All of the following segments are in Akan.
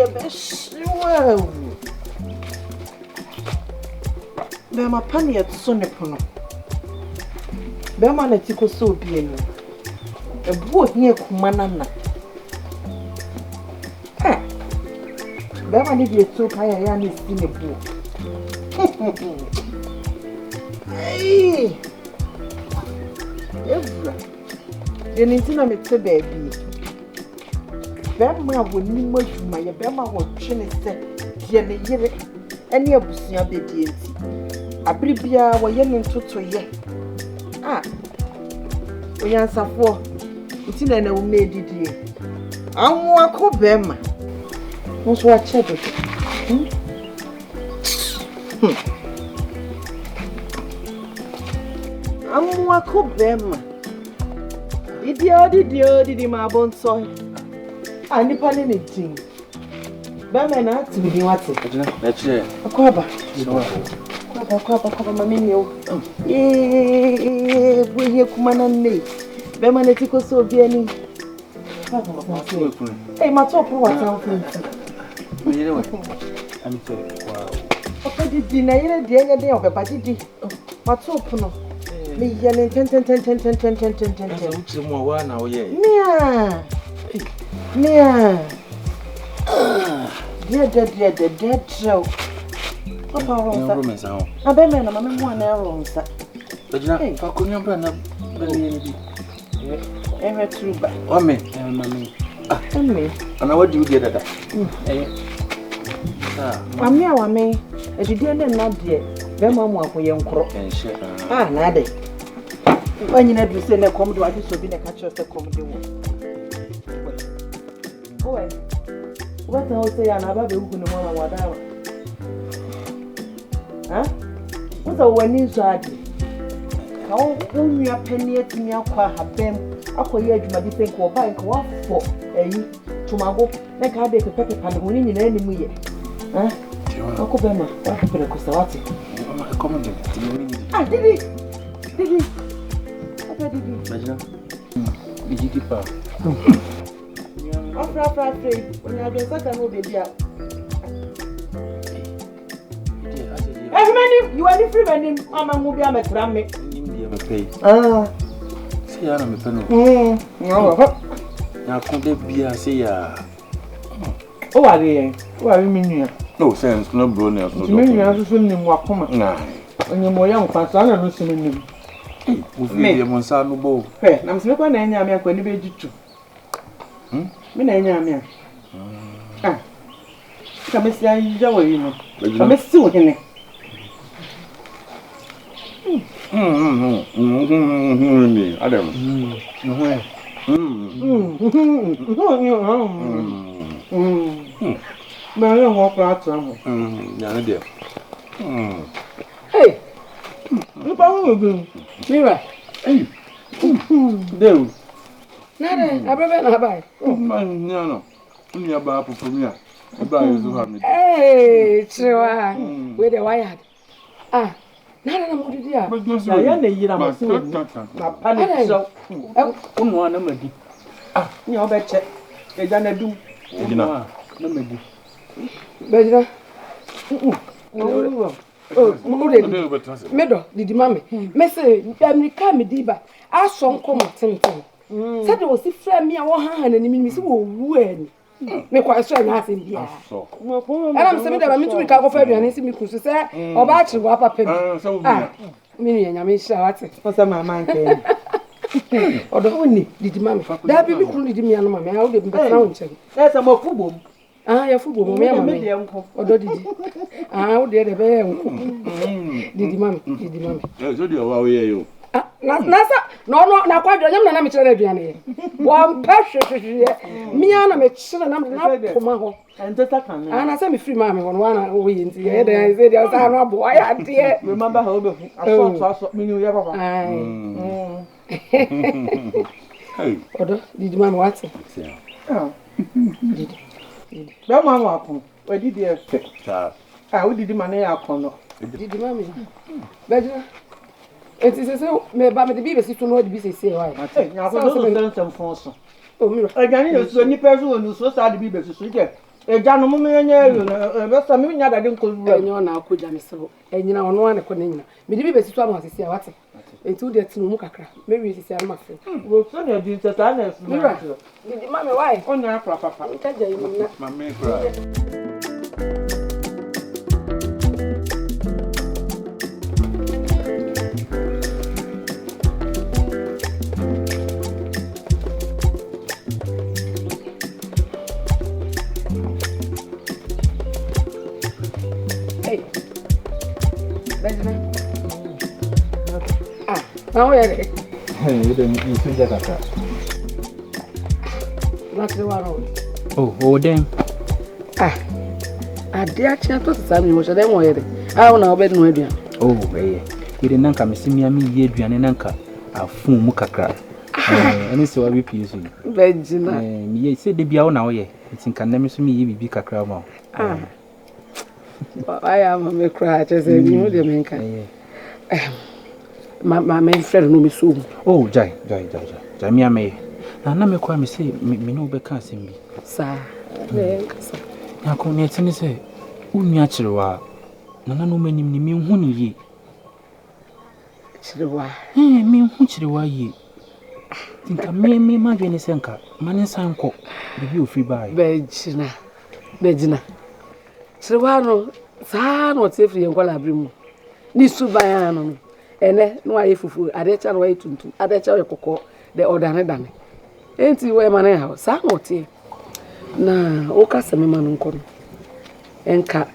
dear best. Well, there my penny at Sonny Pono. Berman at Tico so being a boy near Kumanana. Berman, if you're so high, I am in a book. Hey, the Nintina makes a baby. Berman would need much to my Berman was chinny set, Jenny, any of Busia baby. A bribia were young to ye. Ah, we answer for it's in an old maid. I want to Berman. What's what check it? I'm what cook them. Did my bone soil. I nip on anything. Berman out to be what's it? That's it. A crabber. Crabber, my menu. Eh, we hear Kuman and me. Berman at Tico so be any. Hey, my top what's out. I'm sorry. Wow. Okay, did dinner the other day of a party? What's open? Me yelling 10. More one now, yeah. Near. Dead show. Papa, I bet man, I'm 1 hour, sir. But you know, I couldn't run up. Ever true, but oh, me, mammy. And what do you get at that? I'm near one, me. As you didn't not yet. Then, Mamma, for young crop and share. Ah, Nadie. When you never say a comedy, I just be a catcher of the comedy. Oh, what I'll say, I'm about to open the one whatever. Huh? What's a one inside? How only a penny at me, I'll have them. I'll call you my different or buy for a to my book, like I did a pepper pan winning in any way. Huh? Uncle Bema, what happened to Costawati? Ah, did he? What did he? Did you keep up? After when I get such a movie, dear. You are the free man, Mamma movie. I'm a crammy. Ah, see, I'm a penny. No, now could be a say, oh, are they? What do you mean? No sense, no brony. You mean you have to swim in Wakoma? Nah, when you're more young, Pastor, I'm not swimming in. Me, I'm on Sano Bow. Hey, I'm smoking any amia when you be you. Minamia. Ah, come and say, you know, come and sue him. I don't know. But I don't walk out some. Dear. Hey, look how you Mira. Hey, do. Nada, I better buy. Oh, man, no. Only about for me. Hey, Chua, with the wired. Ah, nada, I'm good. Yeah, but no, I am the year I'm a soon. My panic so. One, ah, you betcha. They done do. No, maybe. Better. Meadow, did you mammy? Message, I'm coming, Diba. I saw come at 10. Said there was a friend me, 100 and minutes when. Make quite sure nothing here. And I'm saying that I'm to recover for you and see me could say, or about to wrap up. Ah, me and I may shout what's my mind came. Or the only did mammy. That people couldn't leave me and mammy. I would have been found. That's a more football. Ah, your football, mammy, or did you? Ah, oh, dear, the bear. Did you, mammy? Did you, mammy? So do you? Nasa, no, now quite a young amateur. One passion, me and a mature and I'm not Pomaho. And just a can. And I sent me free mammy on 1 week in the head. I said, I'm not boy. I dear. Remember how I saw me you ever. Hey, did you, mammy, what's it? Oh, did no, mamma, where did you expect? I would did my name out. Did you, mammy? Better. It is so, maybe the baby to know the business. Why? I think I was some France. Oh, I can't even so any person who so sad to be better. Ejano mu menye you be so me nya dade nko wura. Enyo na akoja me se. Enyina ono ane ko nyina. Me di bi besi so am asisi a wate. Enti de tinu mu kakra. Me wi sisi am afi. Wo so na di tata na esu. Mira. Di mama why? Onya akra papa. Nkaja yi na. Mama kra. Now where? Hey, you don't need to get that. Not the one. Oh, then. Dear Chanto, Sammy was a demo. I will now bed no idea. Oh, you didn't come see me, Adrian and Anka. A fool mukakra. And so I will please you. Virginia, ye said the Biao now, ye. It's in Candamis me, be cacramo. I am a cry, as a new Jamaica. My main friend know me soon. Oh, Jai, Jamia may. Now, me quite me say, me no be casting me. Sir, now come near to say, Unyachua. Nana no many mean who ye. Chilwa, Mean who chilwa ye. Think I may imagine a senka, man in Sanko, the view free by. Virginia. Chilwano, San, what's if you call a brim? Nisu bayano. Ene no aye fufu adecha no aye tuntum adecha yo kokko de odane dane enti we mane ha sa ngote na o ka se me manu nko no enka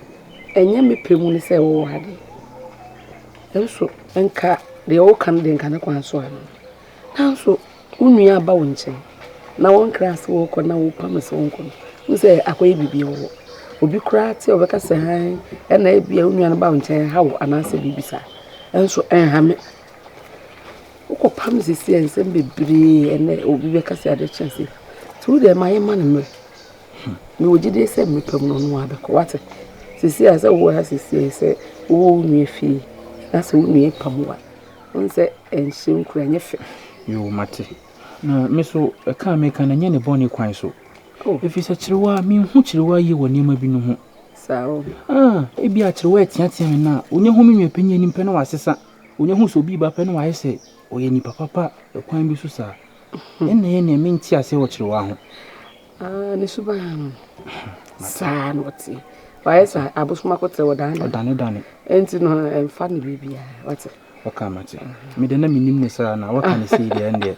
enye mepemu ne se wo hade enso enka de o kan de nka ne kwan so ano na so unua aba wo nche na won kras wo ko na wo pamse wo nko no se akoye bibi wo obi kra ti obeka se han ena ebia unua no ba wo nche ha wo anase bibisa enso enhame uko pam sisi ensem bebre ene obi be kase ade chance through the my man me wogide se mepam no no abeko wate sisi ase wo ha sisi se wo nwie fi na se wo nwie pamwa onse enhye nkura nyefe yo mate na me so ka me kan nya ne boni kwan so efi se kirewa me hu kirewa yi woni ma bi no ho sao ebi a kirewa atiatia me na onye hu me nwe panyi ni mpe no wasesa onye hu so bi ba pe no wa yese oye ni papa kwan bi so sa enne ne me nti ase wo kirewa ho ne suba no sa no ti wa yesa abusuma ko te wodane enti no emfa ne bibia wate waka mate me de na minim ne sa na waka ne sei de ende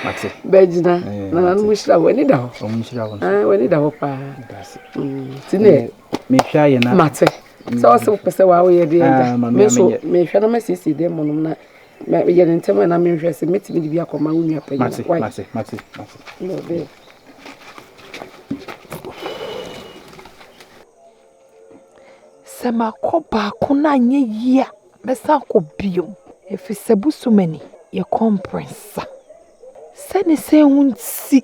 mate Bejina na no mushira wani da ho mushira won wani da ho pa tine me hwa ye na mate so so pese wa wo ye de me so me hwa na masisi de mo na me ye ntem na me hwa se metimi bia koma unua pa ye mate no be Sama ko ba ko na nye yia besa ko biom efise busumani ye conference sani se hunsi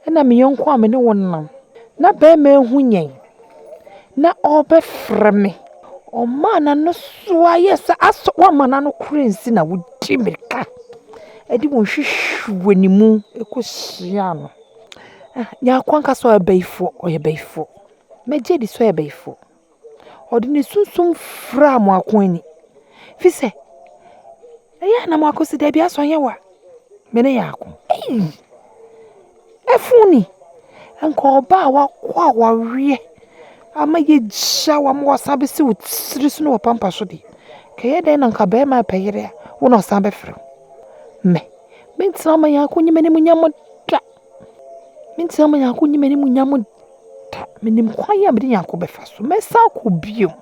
na me yonko amene wonnam na ba ma ehunyen na obefreme o mana no so ayesa aso wa mana no kurensi na wudi mirika edi won hwehwe ni mu ekohia no nya kwanka so abaifo oye baifo meje di so abaifo odine sunsum fra mo akwani fise eya na mo akosi da bia so yewa mene ya akon efuni anko oba wa kwa wa wie ama ye jia wa mo sabe se utsiri so no pampa so di keye den nka be ma peyire wo no sabe frem me mentina ma ya akonyi mene munyam da mentina ma ya akonyi mene munyam da menim kwan ya mede yanko befa so mesa ko biom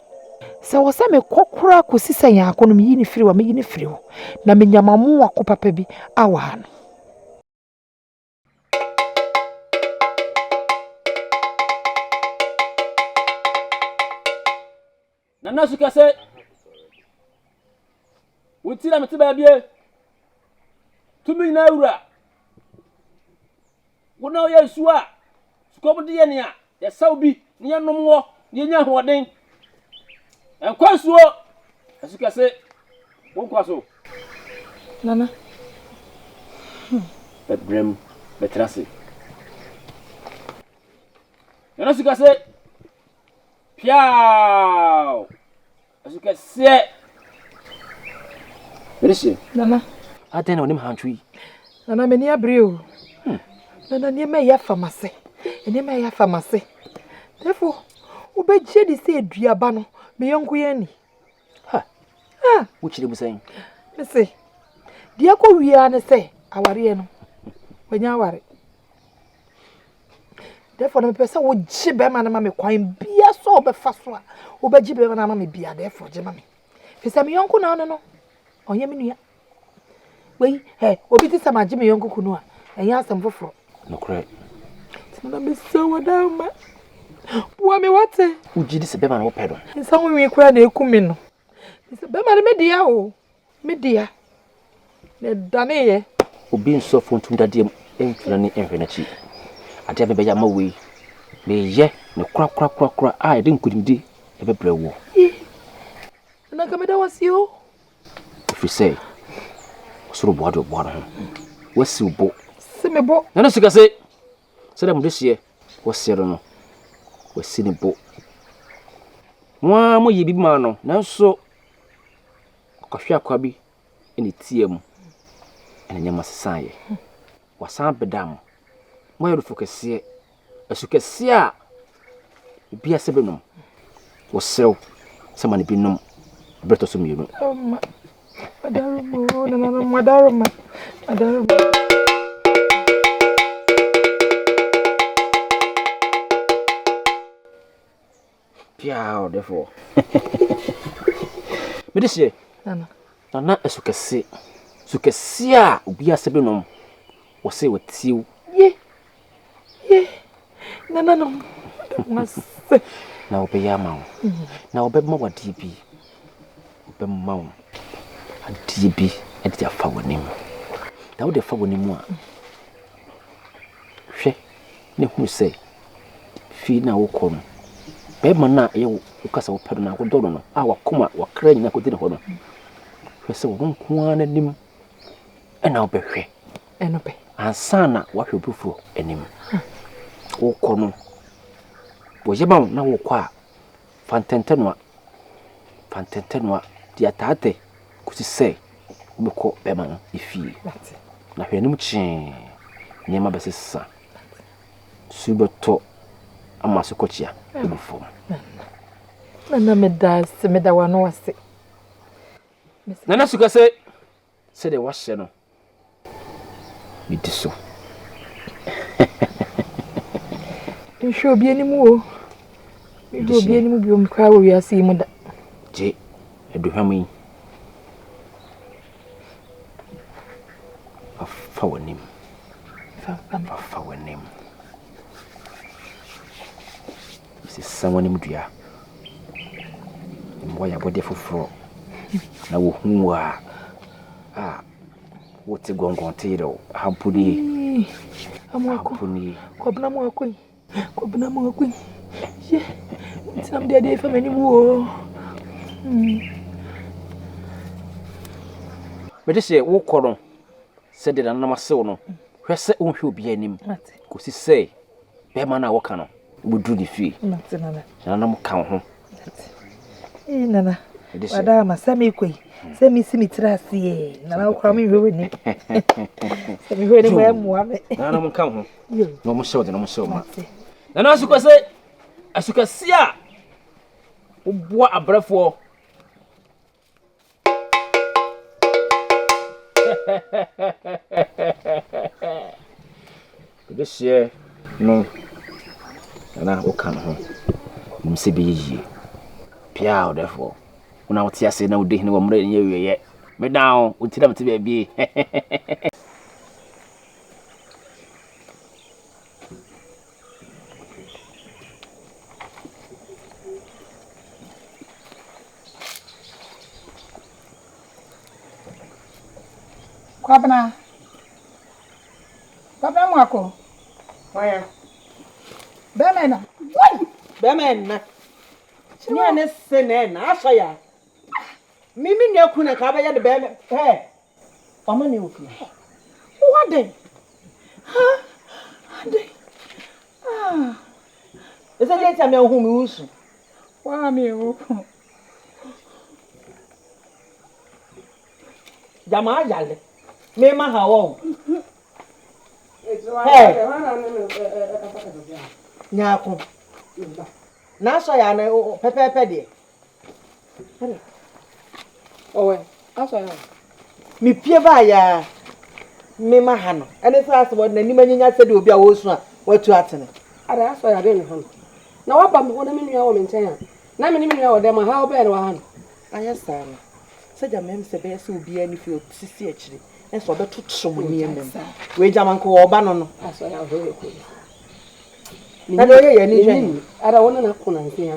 se wo se me kokura ko sisa yanko no me yi ni firi wa me yi ni firi wo na menyamamu wa ko papa bi awa no Nana sukase wutira mete ba bie tumi na awura wona o yesu a sukobu de ye ne a ye sawbi ne ye nomwo ne nya hoden enkwansuo asukase wonkwaso nana bebrem betrase nana sukase Piao. Asuka se. Merisi. Nana. Atena onim hantwi. Nana meni abreo. Nana nie me ya famase. Eni me ya famase. Therefore, obeje di se aduaba no, me yonko ye ni. Ha. Wuchire musan. Me se. Dia ko wia ne se aware no. Wanya aware. Therefore, na me pesa wo gye be ma na ma me kwan bia so obefa so a. Obeji be ma na ma me bia therefore gye ma me. Fisa me yonko na no. Onye me nua. Wei, obi ti sama gye me yonko kunu a. Enya asem foforo. No correct. Na me so wadama. Bua me wate. Uji di se be ma na wo pedo. Nsa wo wi kura na ekumi no. Se be ma na me dia o. Me dia. Ne dane ye. Obi nso fontum dadiem entuna ni enhwenachi. Ade be ya ma we. Me ye ne kura a ede nkudimdi e be brewo. Na ka me da wasio. If you say suru boado ho. Wasi ubo. Se me bo. Na no sika se. Se da mu dehie. Wasi no. Wasi ne bo. Mwa mo ye bibi ma no. Nanso akahwe akwa bi ene tie mu. Ene nyama sesaye. Wasan bedam. Mo yero fokese. Asukese a bia se benom. Wosew se ma ne binom. Beto so mienu. Madaruma, na madaruma. Piao therefore. Me dise. Nana asukese. Sukese a obi asebe nom. Wo se watiw. Ye. Nana no. Mas. Na obe ya ma. Na obe ma wadi bi. Obe ma wo. Adi bi e di afa wonim. Na wo de fa wonim a. Hwe ne hu se fi na wo kɔ no. Be ma na ye wo kasa wo pedo na wo dodo no. A wakoma wakra nyina ko di ne ho no. Hwe se wo nko an anim. E na obe hwe. Eno pe. Ansa na wa hwe bufuro anim. Wo kɔ no. Wo yeba na wo kɔ a fantentenwa dia taate kusi se wo kɔ be ma no ifi. Na hwe anim chi nyema besesa. Subeto amasokochia ebufo. Nana me da wano wase. Nana suka se de wahye no. Mi diso. Nsho obi animu o. Mi obi animu bi o mkra wo wiase mu da. Je eduhwam yi. Afa wanim. Afa wanim. Si someone mudua. Mbo ya bode foforo. Na wo hu a wo te gongon tiro hampuni. Hampuni. Kobna mo akoi. Ye. Sam de fa mani wo. Me de se wo koro. Se de na ma sew no. Hwese onhwe obi anim. Ko si se be ma na wo ka no. Budu Dufie. Nana mo kan ho. Nana. Wada ma sami koi. Sami simi trasi nana kwa mi hwe ni. Sami hwe ni mo amua me. Nana mo kan ho. No mo show de no mo show ma. Nana asukase a oboa abrafo. This year no na o kan ho mse be yie pia therefore una wotia se na odi hne wo mre nye wiye me down utira mte be bi Kwabna mwako Waya. Bemena. Bemena. Ni ane sene na asaya. Mimi ni akuna ka ba ya de beme. Mama ni ofi. What then? Huh? Ese je tia me hu mi usu. Wa me wo. Jama yale. Me ma ha wo. Nyako. Na so ya na pepepe de. Owe, aso ya. Mi pie ba ya. Me ma ha no. Ene sa asebo na ni manyanya se de obi a wo su a watu atene. Ada aso ya de ne ho. Na waba me wona me nua wo me nchen a. Na me ni me nua wo de ma ha wo be ne wa ha no. Ayesa na. Se jama se be se obi ani fi otisi akire. Enso be tutro mo ni emem. We jama nko oba no no. Aso ya ho ko. Na do ye ni hwen. Ada wona na ko na nsen ya.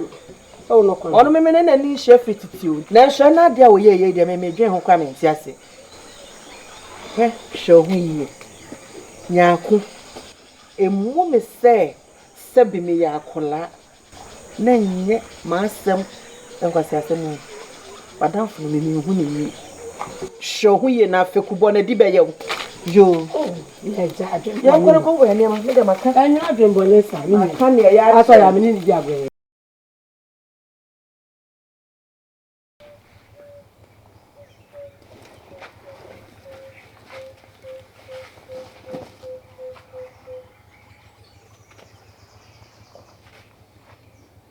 So no ko. Ono me na ni chef titio. Na hwe na de a wo ye de me dwen ho kwa me nti ase. Hwe hwe ho yi. Nyako. Emu me se bi me ya akola. Na nye ma asem enkwasi asem. Badamfo me me hu ni. Hwe ho yi na afekubo na di be ye. Yo. Ya ja adwen. Ya ko wo ya ne ma me de maka. Anya adwen bole sa. Aka ne ya aso ya me ni di agwe.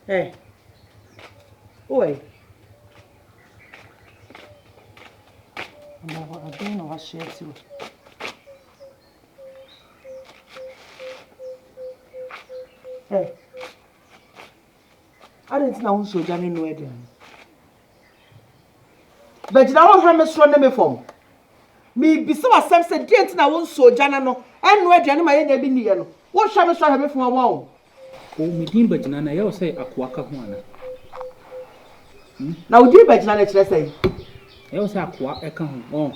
Hey. Oi. Ama adena wa sheti. Hey. I didn't know so Johnny no eden. But na won ha me so na me fom. Me bi se wasem se dent na won so Johnny no. Enu eden ma ye nya bi niye no. Wo hwa me so ha me fom wa wo. O me din bagina na ye say akwa ka ho ana. Na udi bagina na kire say. Ye say akwa e ka ho. Oh.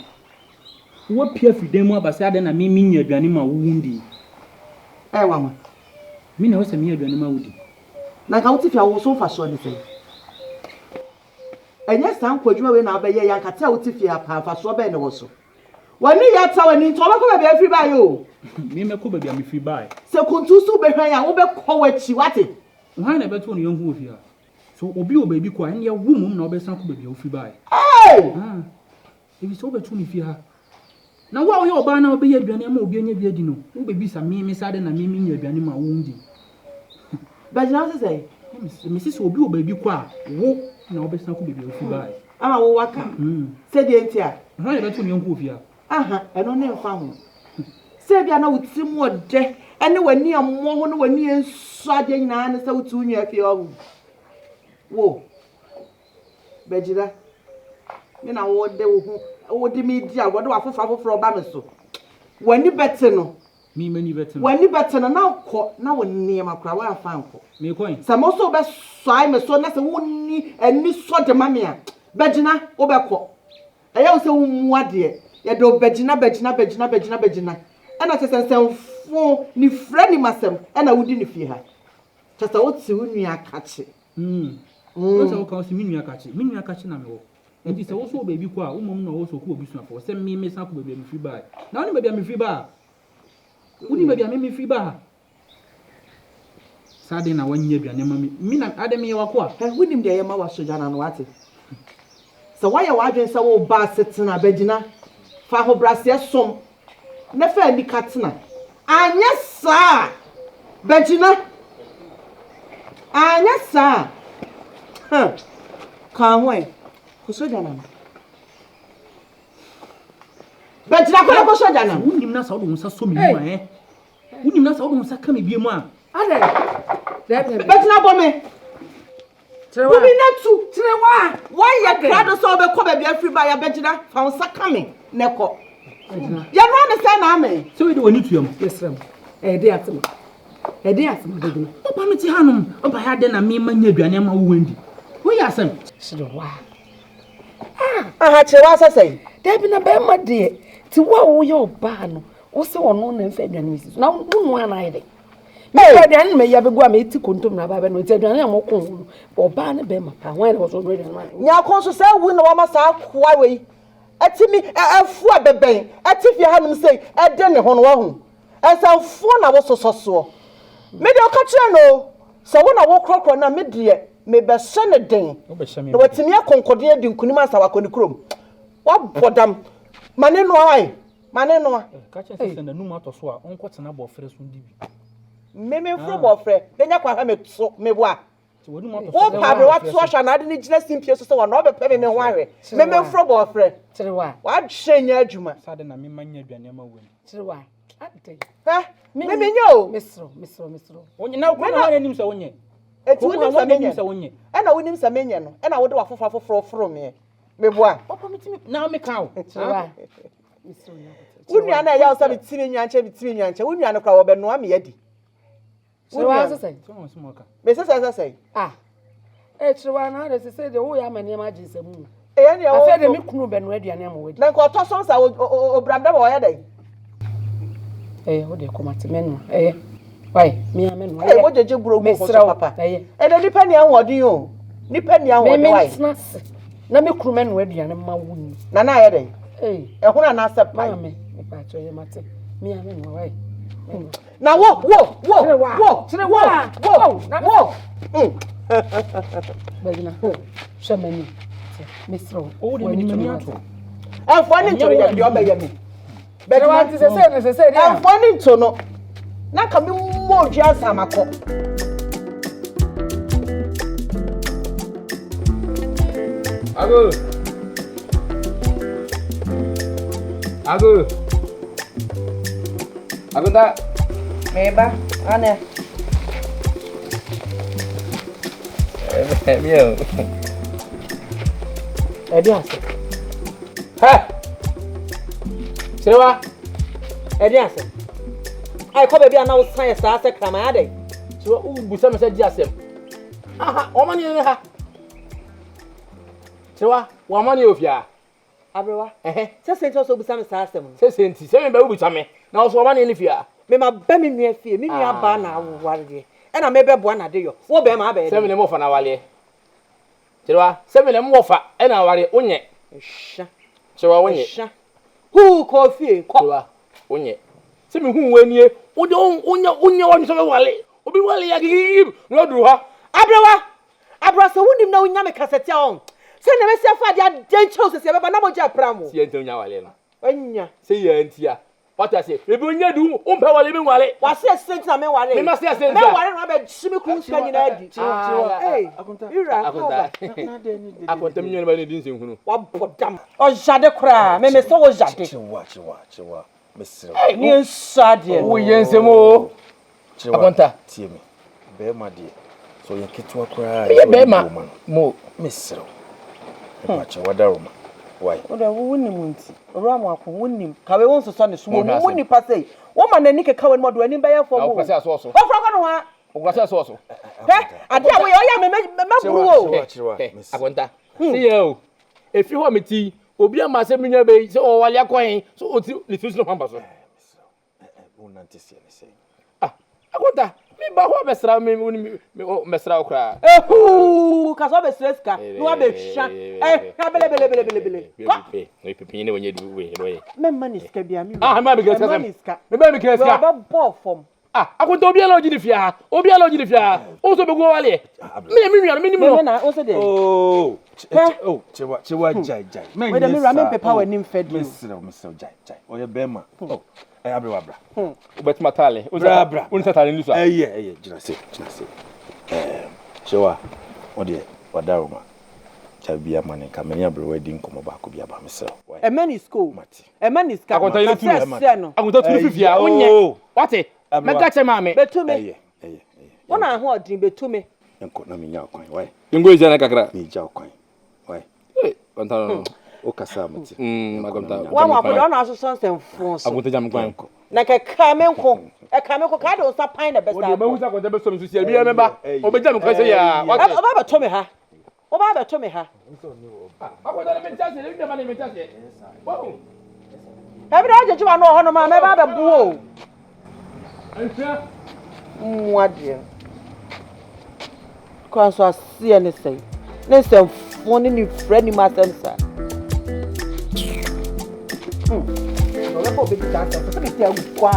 Wo pia fidem abase ade na me nya aduane ma wo wundi. Eh wa ma. Me na wo say me aduane ma wudi. Na ka wuti fia wo so fa so ni say. Enye san kwadwuma we na abaye yankata wuti fia pa fa so be ne wo so. Wani Yantah wani nto ba ko be afri ba yo. Me me ko ba bia me free buy. Se kuntu su be hwan ya wo be ko wachi wate. Why na beto no yonhu ofia. So obi o baby ko an ye wu mum na obesan ko ba bia ofri buy. Hey! Ah. Ebi so beto ni fia. Na wa wo ye oba na obe ye aduane ma obi anya bi adi no. Wo bebi sa me sade na me nya aduane ma wo ndi. Ba jina say. Me si so obi o baby ko a wo na obesan ko ba bia ofri buy. Ama wo waka. Se de ntia. Why na beto no yonhu ofia. Aha, eno ne mfa ho. Se bia na wuti mu ode, ene wani ammo ho ne wani ensu ade nyina ne se wuti unyu afie ho. Wo. Bejira. Me na wo de wo ho, wo de me di agode wa foforo ba me so. Wani bete no. Me mani bete no. Wani bete no na kọ na woni makra wa afa nko. Me coin. Se mo so be soai me so na se woni ani so de mame a. Bejina wo be kọ. Eya wo se wo mu ade. Ya do bejina. Ena chesensemfo ni frɛ ni masem ena wudi ni fie ha. Chesa wo ti wunu akache. Wo se wo ka si minu akache. Minu akache na me wo. Enti se wo so baby ko a wo mom na wo so ko obi so afo. Se me san ko baby me free buy. Na woni baby me free buy. Woni baby me free buy. Sade na wanya aduane ma me na ade me ye wako a. Wunim de ye ma wa soja na no wate. Se wa ye wa adwen se wo ba setena bejina. Fa ho brase som. Na fa ni katena. Anya sa. Bejina. Anya sa. Ka ho ko soja na. Bejina ko soja na. Wunim na sa wo do nsa so me mu a Wunim na sa wo do nsa ka me bie mu a. Ade. Bejina bo me. Trewa. Wumi na tu. Trewa. Why ya krado so be ko be afri ba ya bejina fa nsa ka me neko. Ya no na say na me. So we do wani tuam. Yesrem. De atem. De atem bejina. Oba me ti hanom. Oba ya de na me manya aduane ma wo wandi. Wo ya asem. Trewa. Aha chewa asase. Da bi na be ma de. Ti wa wo ye oba no. Wo se wono na mfa aduane mi si. Na wo nu ana ye. Me aduane me ya be gua me ti kontom na ba be no ti aduane ya mo kon. Oba na be ma pa. Wan na so do aduane. Nya kon so say wu na wa ma sa kwa we. Atimi afu abeben. Atifi hanum say e de ne ho no wa hu. Ensanfo na wo sososo. Me de o ka kire no. So wo na wo krokro na me de me be sene den na watimi akonkode di nkunim asawa koni krom wa bodam mane no ai mane no ka che se na numa to so a onko tena bo frɛ so ndibi me fro bo frɛ denya kwa ha me so me boa wo pa be wat so hwa na ade ni gina simpie so wa na obepɛ me ho ahwe me fro bo frɛ Chirewa. wa hwenya adwuma sade na me manya aduane ma wani Chirewa. Ate. ha me nyo Misro. onye na ko na nim se onye eti wonim sa nim se onye na wonim sa menye no na wo de wa foforo foro me boa papa mitimi na me kan Chirewa. Unya na ya usa bitimi nyanche unya no kwa wo be no am yadi Chirewa sese. so so maka me sese Chirewa na de sese de wo ya mane ma gisemu. e ne Afa de me kunu be no aduane am wadi. na ko to so sa obranda ba ya dai Wo de komate menu. Why? Me amenu. wo jeje buro go ko papa e de nipa ni anwodin o nipa ni anwodin why na me kunu menu aduane ma wuni. na ya dai e huna na accept Ma me pa cho ye mate. Me amenu why? na wo Bagina. Shamani. Misro. o de me ni ato e fo ni ntoro ya bi o be ya mi But what is say e fo ni nto no na ka mi mo odua asamako Agonta. meba ane Meu. edi ase Ha. Sewa. edi ase ai ko be bia na wo san sa ase krama ya dai Sewa u busa me se di asem. Aha, o mani ne ha. Sewa, wa mani ofia. abrewa se sento so busa me sa ase mo Se senti, se me ba u busa me. Na o so mani ne fia. me ma ba me nua fie me nua ba na awware de e na me be boa na de yo wo be ma ba Se me ne mo fa na wale. Sewa, se me ne mo fa e na ware onye. sha Sewa onye. sha hu ko fie ko Sewa onye. Se me hu wanie, o de onye won so be wale. Obi wale ya gigi no duru ha. abra se wunim na unya me kasete on se na me se fa dia dencho se se be ba na mo ja pramo Si ento nya wale no. anya Se ya ntia. What I say? Ebi onya du o mpa wale me wale. wa se sent na me ware Me ma se sent me ware na be shimi kun ska nyina adi Akonta. ira Akonta me nyane ba ne din sen hunu. wa bodam o jade kra me so wo jade Chiwa. Mesiro. ni nsade Wo yensem o. Chiwa. Akonta. Tie me. Be ma de. So ye ketua kra. Ye be ma. Mo. Mesiro. Ma chiwa daroma. Why? o da wo nim nti ora mo akon wonim kawe won so ne so wo ni pase wo ma nani ke kawe mo do ani be ye fo Na mo o kwase aso so. o fra ko no ha O kwase aso so. ade a wo ye o ya me buru o Chiwa. Akonta. See you. Efi ho meti, obi ama se menya be se o wale akwan, so o ti le tusu no pamba so. Unante se ne se. Ah, Akonta. Me ba ho mesra me mesra okra. ehu ka so be streska no wa be hwa na bele No pepin ne wonye du we no ye. me mani ska bia mi Ah, ma be kreska. Me ba me wa kreska. ba bo fom Ah, Akonta obi ala oji di fia. Obi ala oji di fia. O so be go wale. Me nua me nim me no. na o se de Oh, chiwa jai. we de mi ra me pepa wa nim fed Mesiro jai. Oye be ma. Oh, abra. O betima tale. O Bra. O nta tale nusu. Eye, jina se. Chiwa. Ode wadaroma. Chabia mane kamenya bro wedding komo ba ko bia ba mesiro. e mani school Mati. e mani ska Akonta ile tu. se no Akonta tu fifia. Onye. Wate? Me ka che mame. betume Eye. wona ho odin betume Enko na menya kwan. Why? Ngo izana kakra. Me ja kwan. Why? Konta no. O kasa mati. Akonta. wa ma ko na so son sem fon so Akonta jam kwan. na ke ka me nko ka de o sa pan na best O de ma husa konta be so nsu sia. Bi ya me ba. O be jam kwan se ya. o ba be to me ha Akonta me chase, le bi ma ne me chase. Wow. e bi da jeju wa no ho no ma me ba be buo Antia. muade ko so asie ne sei ne sem fon ni friend ni ma sem sa no le ko be ta ta so ke ti a kwa